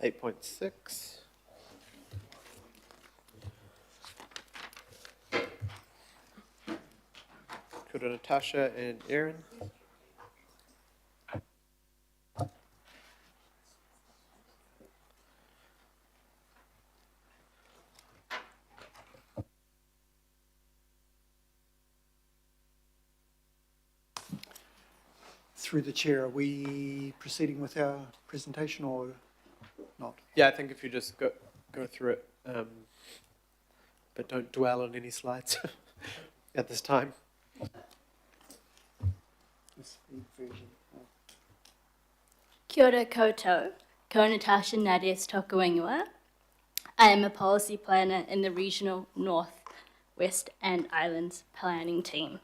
8.6. Go to Natasha and Aaron. Through the chair, are we proceeding with our presentation or not? Yeah, I think if you just go through it, but don't dwell on any slides at this time. Kia ora koutou, ko Natasha Nadias Tokuingua. I am a policy planner in the Regional North, West and Islands Planning Team.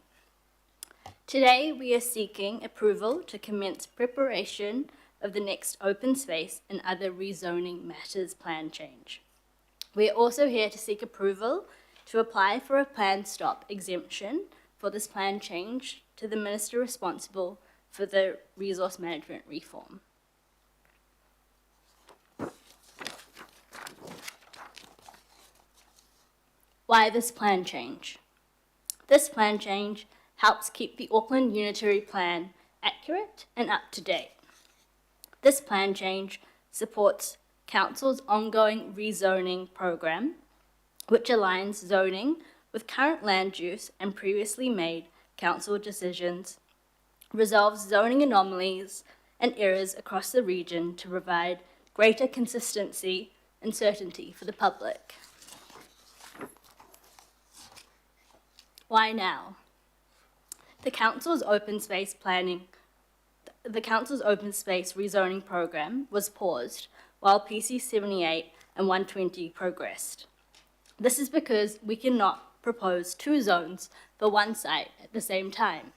Today we are seeking approval to commence preparation of the next open space and other rezoning matters plan change. We are also here to seek approval to apply for a plan stop exemption for this plan change to the Minister responsible for the resource management reform. Why this plan change? This plan change helps keep the Auckland Unitary Plan accurate and up to date. This plan change supports Council's ongoing rezoning program, which aligns zoning with current land use and previously made Council decisions, resolves zoning anomalies and errors across the region to provide greater consistency and certainty for the public. Why now? The Council's open space rezoning program was paused while PC 78 and 120 progressed. This is because we cannot propose two zones for one site at the same time.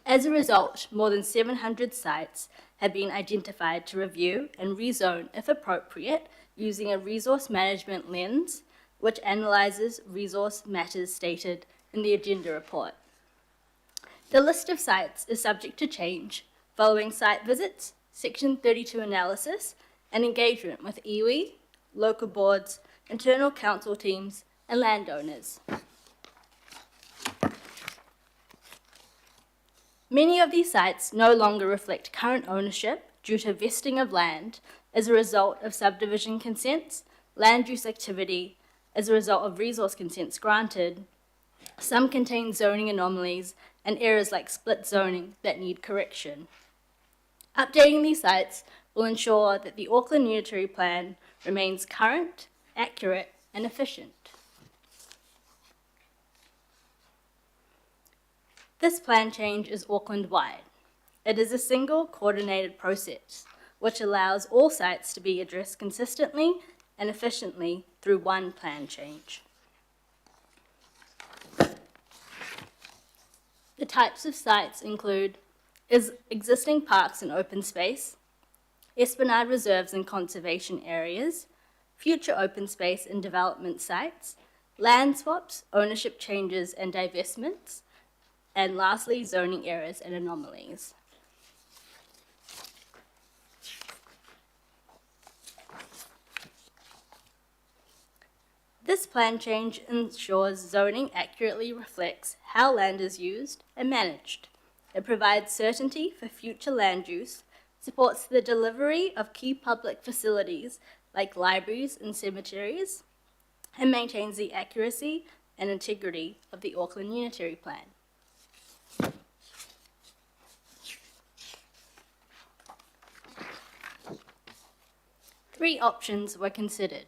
As a result, more than 700 sites have been identified to review and rezone if appropriate using a resource management lens, which analyses resource matters stated in the agenda report. The list of sites is subject to change following site visits, Section 32 analysis, and engagement with iwi, local boards, internal council teams, and landowners. Many of these sites no longer reflect current ownership due to vesting of land as a result of subdivision consents, land use activity as a result of resource consents granted. Some contain zoning anomalies and errors like split zoning that need correction. Updating these sites will ensure that the Auckland Unitary Plan remains current, accurate, and efficient. This plan change is Auckland-wide. It is a single coordinated process, which allows all sites to be addressed consistently and efficiently through one plan change. The types of sites include existing parks and open space, Esplanade reserves and conservation areas, future open space and development sites, land swaps, ownership changes and divestments, and lastly, zoning errors and anomalies. This plan change ensures zoning accurately reflects how land is used and managed. It provides certainty for future land use, supports the delivery of key public facilities like libraries and cemeteries, and maintains the accuracy and integrity of the Auckland Unitary Plan. Three options were considered.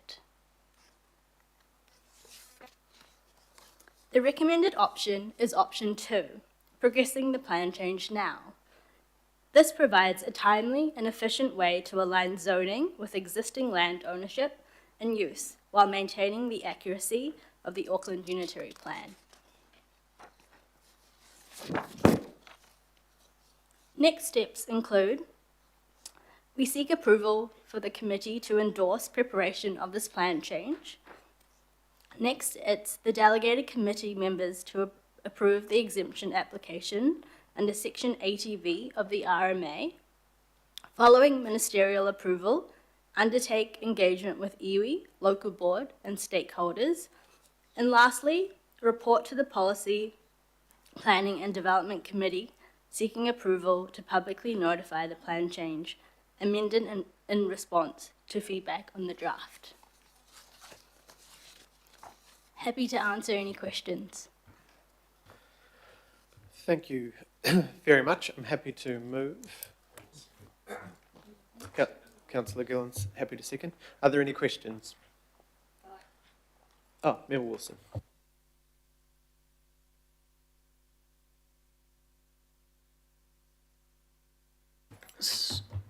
The recommended option is option 2, progressing the plan change now. This provides a timely and efficient way to align zoning with existing land ownership and use while maintaining the accuracy of the Auckland Unitary Plan. Next steps include: we seek approval for the committee to endorse preparation of this plan change. Next, it's the delegated committee members to approve the exemption application under Section 80V of the RMA. Following ministerial approval, undertake engagement with iwi, local board, and stakeholders. And lastly, report to the Policy, Planning and Development Committee seeking approval to publicly notify the plan change amended in response to feedback on the draft. Happy to answer any questions. Thank you very much. I'm happy to move. Councillor Gillen's happy to second. Are there any questions? Oh, Member Wilson.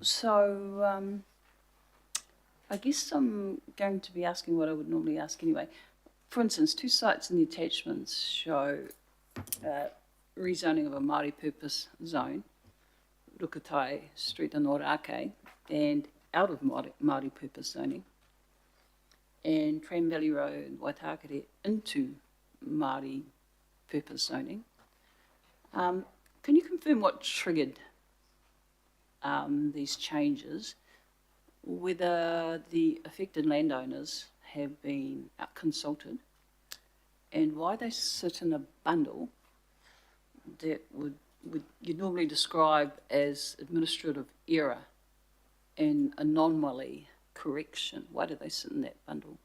So, I guess I'm going to be asking what I would normally ask anyway. For instance, two sites in the attachments show rezoning of a Māori purpose zone, Rukatai Street in Orake, and out of Māori purpose zoning, and Tram Valley Road, Waitakere, into Māori purpose zoning. Can you confirm what triggered these changes, whether the affected landowners have been consulted, and why they sit in a bundle that would you normally describe as administrative error and anomaly correction? Why do they sit in that bundle?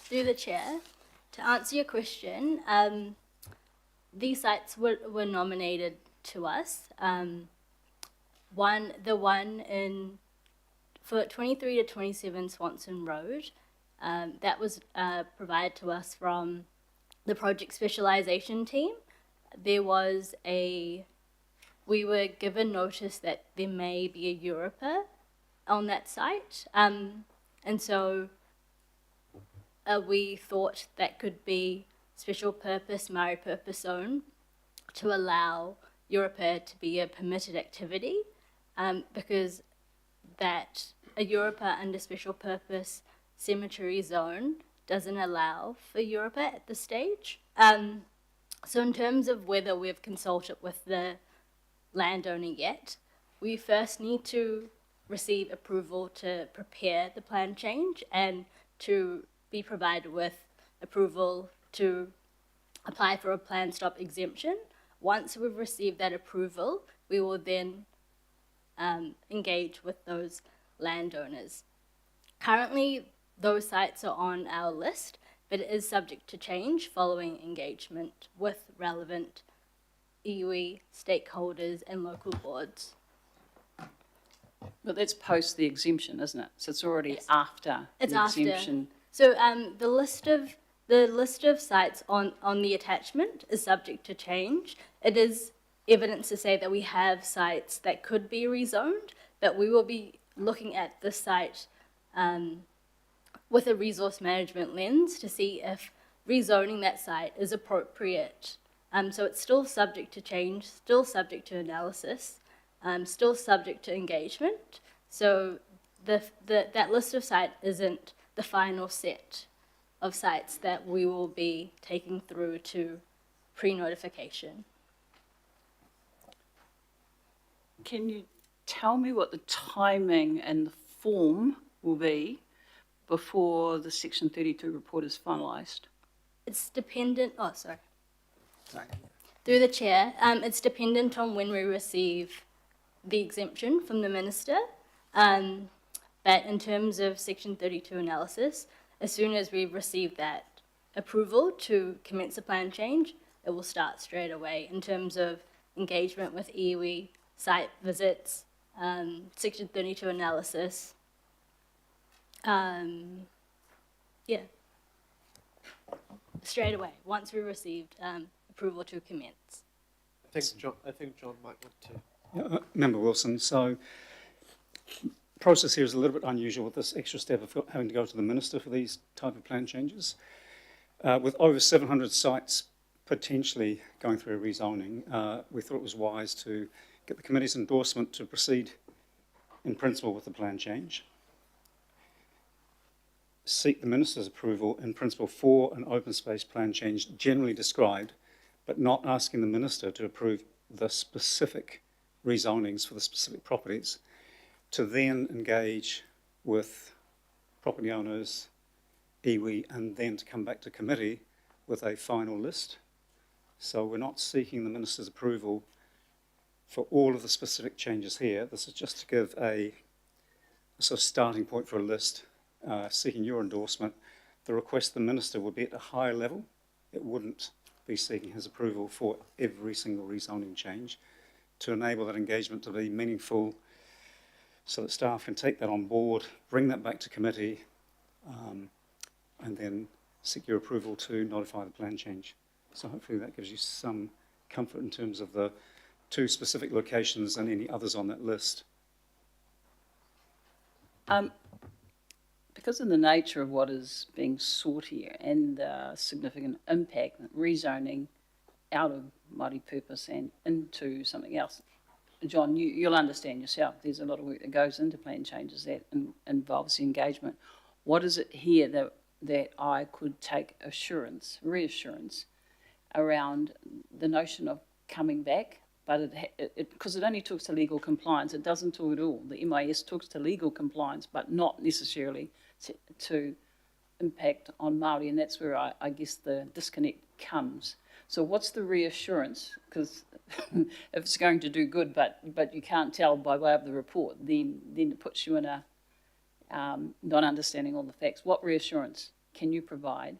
Through the chair, to answer your question, these sites were nominated to us. The one in for 23 to 27 Swanson Road, that was provided to us from the project specialisation team. We were given notice that there may be a Europa on that site, and so we thought that could be special purpose, Maori purpose zone to allow Europa to be a permitted activity, because that a Europa under special purpose cemetery zone doesn't allow for Europa at this stage. So in terms of whether we've consulted with the landowner yet, we first need to receive approval to prepare the plan change and to be provided with approval to apply for a plan stop exemption. Once we've received that approval, we will then engage with those landowners. Currently, those sites are on our list, but it is subject to change following engagement with relevant iwi, stakeholders and local boards. But that's post the exemption, isn't it? So it's already after It's the after. exemption. So the list of sites on the attachment is subject to change. It is evidence to say that we have sites that could be rezoned, but we will be looking at this site with a resource management lens to see if rezoning that site is appropriate. So it's still subject to change, still subject to analysis, still subject to engagement. So that list of sites isn't the final set of sites that we will be taking through to pre-notification. Can you tell me what the timing and the form will be before the Section 32 report is finalised? It's dependent, through the chair, it's dependent on when we receive the exemption from the minister. But in terms of Section 32 analysis, as soon as we receive that approval to commence a plan change, it will start straight away in terms of engagement with iwi, site visits, Section 32 analysis. Straight away, once we received approval to commence. I think John might want to. Member Wilson, so process here is a little bit unusual with this extra step of having to go to the minister for these type of plan changes. With over 700 sites potentially going through a rezoning, we thought it was wise to get the committee's endorsement to proceed in principle with the plan change, seek the minister's approval in principle for an open space plan change generally described but not asking the minister to approve the specific rezonings for the specific properties, to then engage with property owners, iwi, and then to come back to committee with a final list. So we're not seeking the minister's approval for all of the specific changes here. This is just to give a sort of starting point for a list, seeking your endorsement. The request of the minister would be at a higher level. It wouldn't be seeking his approval for every single rezoning change, to enable that engagement to be meaningful, so that staff can take that on board, bring that back to committee, and then seek your approval to notify the plan change. So hopefully that gives you some comfort in terms of the 2 specific locations and any others on that list. Because of the nature of what is being sought here and the significant impact that rezoning out of multi-purpose and into something else, John, you'll understand yourself, there's a lot of work that goes into plan changes that involves the engagement. What is it here that I could take reassurance around the notion of coming back? But because it only talks to legal compliance, it doesn't talk at all. The MIS talks to legal compliance, but not necessarily to impact on Māori, and that's where I guess the disconnect comes. So what's the reassurance? Because if it's going to do good, but you can't tell by way of the report, then it puts you in a not understanding all the facts. What reassurance can you provide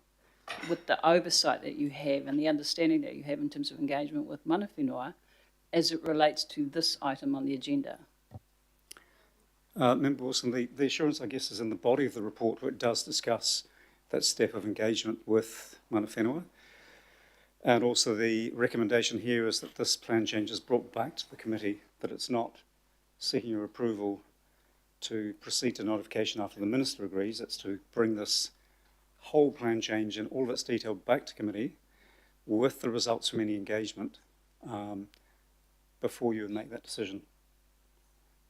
with the oversight that you have and the understanding that you have in terms of engagement with mana whenua as it relates to this item on the agenda? Member Wilson, the assurance, I guess, is in the body of the report, where it does discuss that step of engagement with mana whenua. And also the recommendation here is that this plan change is brought back to the committee, that it's not seeking your approval to proceed to notification after the minister agrees. It's to bring this whole plan change in all of its detail back to committee with the results from any engagement before you make that decision.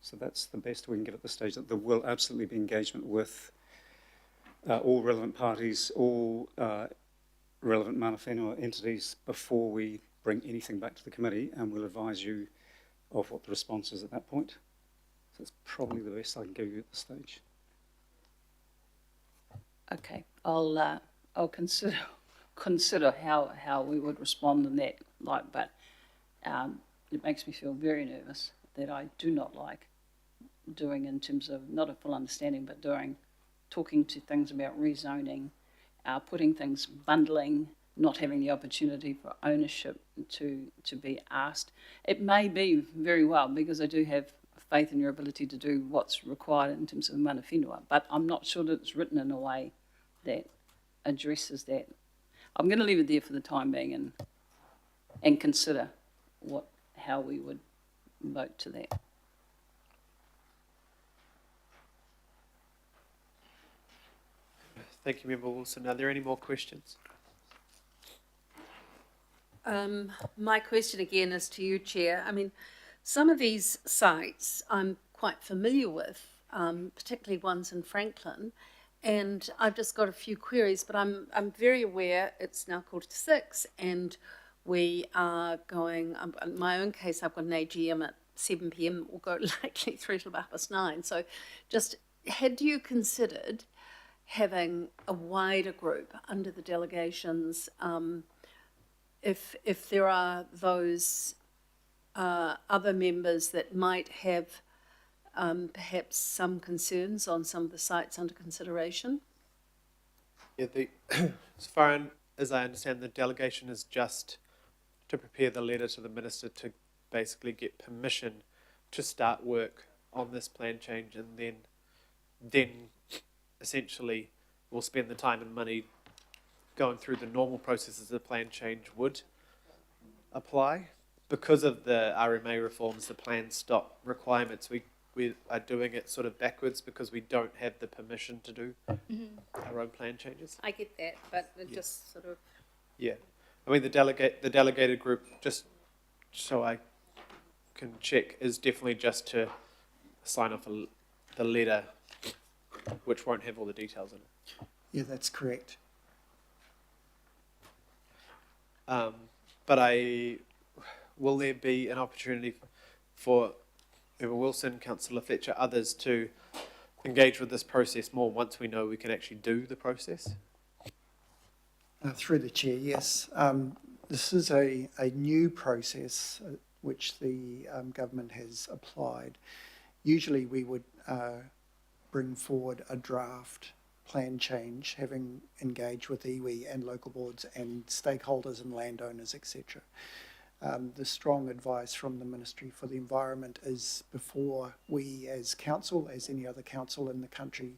So that's the best we can give at this stage, that there will absolutely be engagement with all relevant parties, all relevant mana whenua entities before we bring anything back to the committee, and we'll advise you of what the response is at that point. So that's probably the best I can give you at this stage. Okay, I'll consider how we would respond in that light, but it makes me feel very nervous that I do not like doing in terms of not a full understanding, but talking to things about rezoning, putting things, bundling, not having the opportunity for ownership to be asked. It may be very well, because I do have faith in your ability to do what's required in terms of mana whenua, but I'm not sure that it's written in a way that addresses that. I'm going to leave it there for the time being and consider how we would vote to that. Thank you, Member Wilson. Are there any more questions? My question again is to you, Chair. I mean, some of these sites I'm quite familiar with, particularly ones in Franklin, and I've just got a few queries, but I'm very aware it's now 6:15 and we are going, in my own case, I've got an AGM at 7 p.m, we'll go likely through till about 9:30. So just, had you considered having a wider group under the delegations, if there are those other members that might have perhaps some concerns on some of the sites under consideration? Yeah, as far as I understand, the delegation is just to prepare the letter to the minister to basically get permission to start work on this plan change, and then essentially we'll spend the time and money going through the normal processes the plan change would apply. Because of the RMA reforms, the plan stop requirements, we are doing it sort of backwards, because we don't have the permission to do our own plan changes. I get that, but it just sort of... Yeah. I mean, the delegated group, just so I can check, is definitely just to sign off the letter, which won't have all the details in it. Yeah, that's correct. But but will there be an opportunity for Member Wilson, Councillor Fletcher, others to engage with this process more once we know we can actually do the process? Through the chair, yes. This is a new process which the government has applied. Usually we would bring forward a draft plan change, having engaged with iwi and local boards and stakeholders and landowners, etc. The strong advice from the Ministry for the Environment is before we as council, as any other council in the country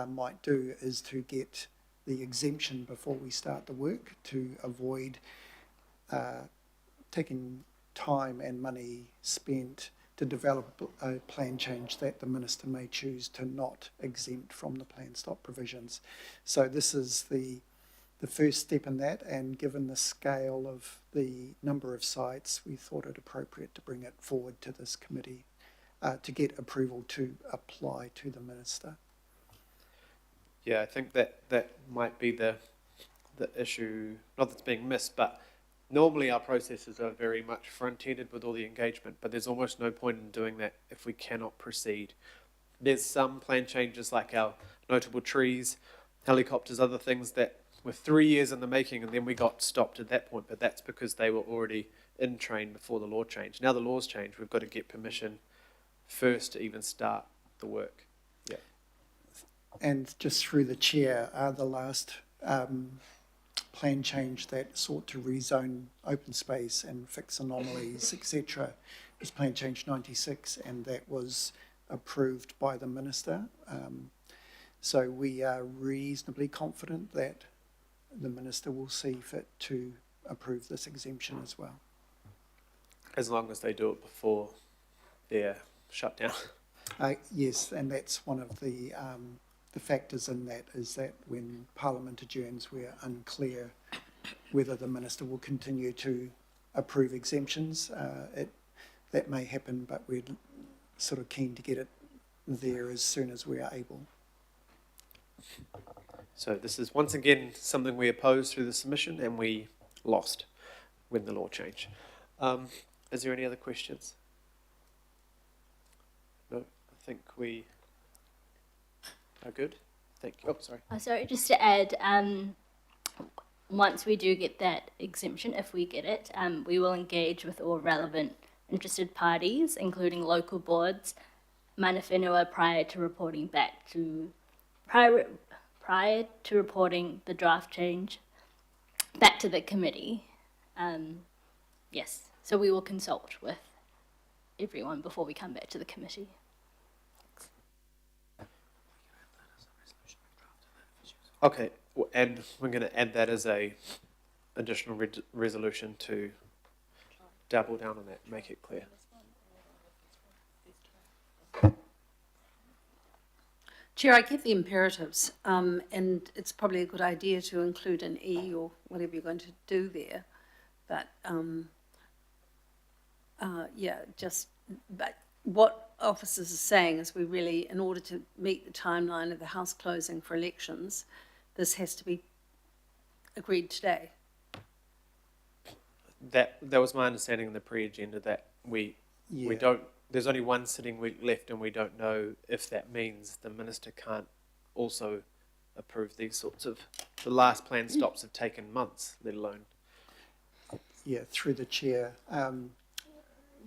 might do, is to get the exemption before we start the work to avoid taking time and money spent to develop a plan change that the Minister may choose to not exempt from the plan stop provisions. So this is the first step in that, and given the scale of the number of sites, we thought it appropriate to bring it forward to this committee to get approval to apply to the Minister. Yeah, I think that might be the issue, not that it's being missed, but normally our processes are very much front-ended with all the engagement, but there's almost no point in doing that if we cannot proceed. There's some plan changes like our notable trees, helicopters, other things that were 3 years in the making and then we got stopped at that point, but that's because they were already in train before the law changed. Now the law's changed, we've got to get permission first to even start the work. Yeah. And just through the chair, the last plan change that sought to rezone open space and fix anomalies, etc., was Plan Change 96, and that was approved by the Minister. So we are reasonably confident that the Minister will see fit to approve this exemption as well. As long as they do it before they're shut down. Yes, and that's one of the factors in that, is that when Parliament adjourns, we're unclear whether the Minister will continue to approve exemptions. That may happen, but we're sort of keen to get it there as soon as we are able. So this is once again something we opposed through the submission and we lost when the law changed. Is there any other questions? No, I think we are good. Thank you. Oh, sorry. Sorry, just to add, once we do get that exemption, if we get it, we will engage with all relevant interested parties, including local boards, mana whenua, prior to reporting the draft change back to the committee. Yes, so we will consult with everyone before we come back to the committee. Okay, and we're going to add that as a additional resolution to double down on that, make it clear. Chair, I get the imperatives, and it's probably a good idea to include an E or whatever you're going to do there. But but what officers are saying is we really, in order to meet the timeline of the House closing for elections, this has to be agreed today. That was my understanding in the pre-agenda, that we don't. There's only one sitting week left, and we don't know if that means the Minister can't also approve these sorts of. The last plan stops have taken months, let alone. Yeah, through the chair,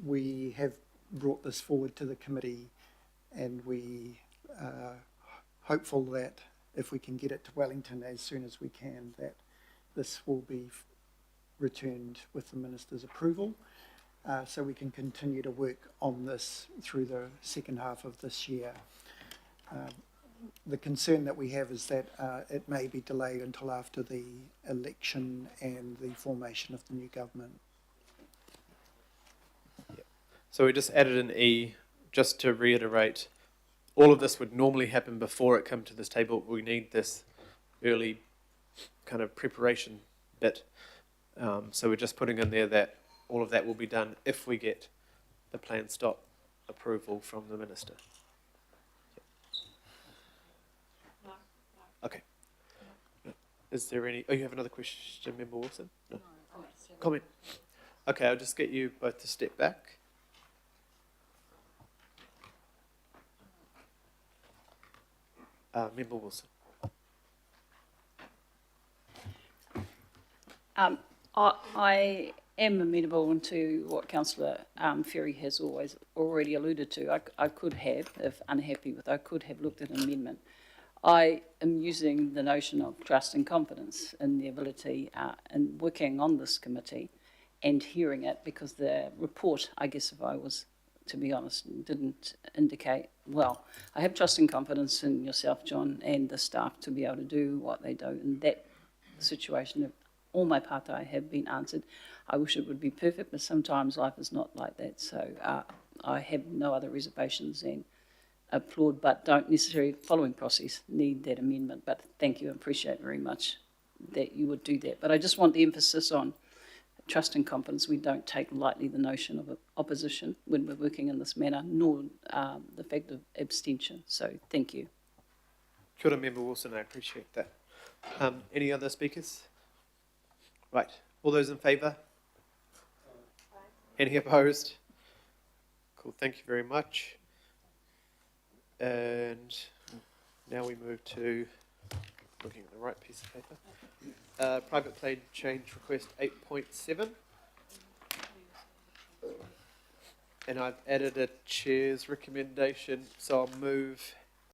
we have brought this forward to the committee, and we are hopeful that if we can get it to Wellington as soon as we can, that this will be returned with the Minister's approval, so we can continue to work on this through the second half of this year. The concern that we have is that it may be delayed until after the election and the formation of the new government. So we just added an E, just to reiterate, all of this would normally happen before it come to this table. We need this early kind of preparation bit. So we're just putting in there that all of that will be done if we get the plan stop approval from the Minister. Okay. Is there any? Oh, you have another question, Member Wilson? No. comment. Okay, I'll just get you both to step back. Member Wilson. I am amenable to what Councillor Ferry has already alluded to. I could have, if unhappy with, I could have looked at an amendment. I am using the notion of trust and confidence in the ability in working on this committee and hearing it, because the report, I guess if I was to be honest, didn't indicate, well, I have trust and confidence in yourself, John, and the staff to be able to do what they do. In that situation, if all my pātai have been answered, I wish it would be perfect, but sometimes life is not like that. So I have no other reservations and applaud, but don't necessarily, following process, need that amendment. But thank you, I appreciate very much that you would do that. But I just want the emphasis on trust and confidence. We don't take lightly the notion of opposition when we're working in this manner, nor the fact of abstention. So thank you. Kia ora, Member Wilson, I appreciate that. Any other speakers? Right, all those in favour? Any opposed? Cool, thank you very much. And now we move to, looking at the right piece of paper, private plane change request 8.7. And I've added a chair's recommendation, so I'll move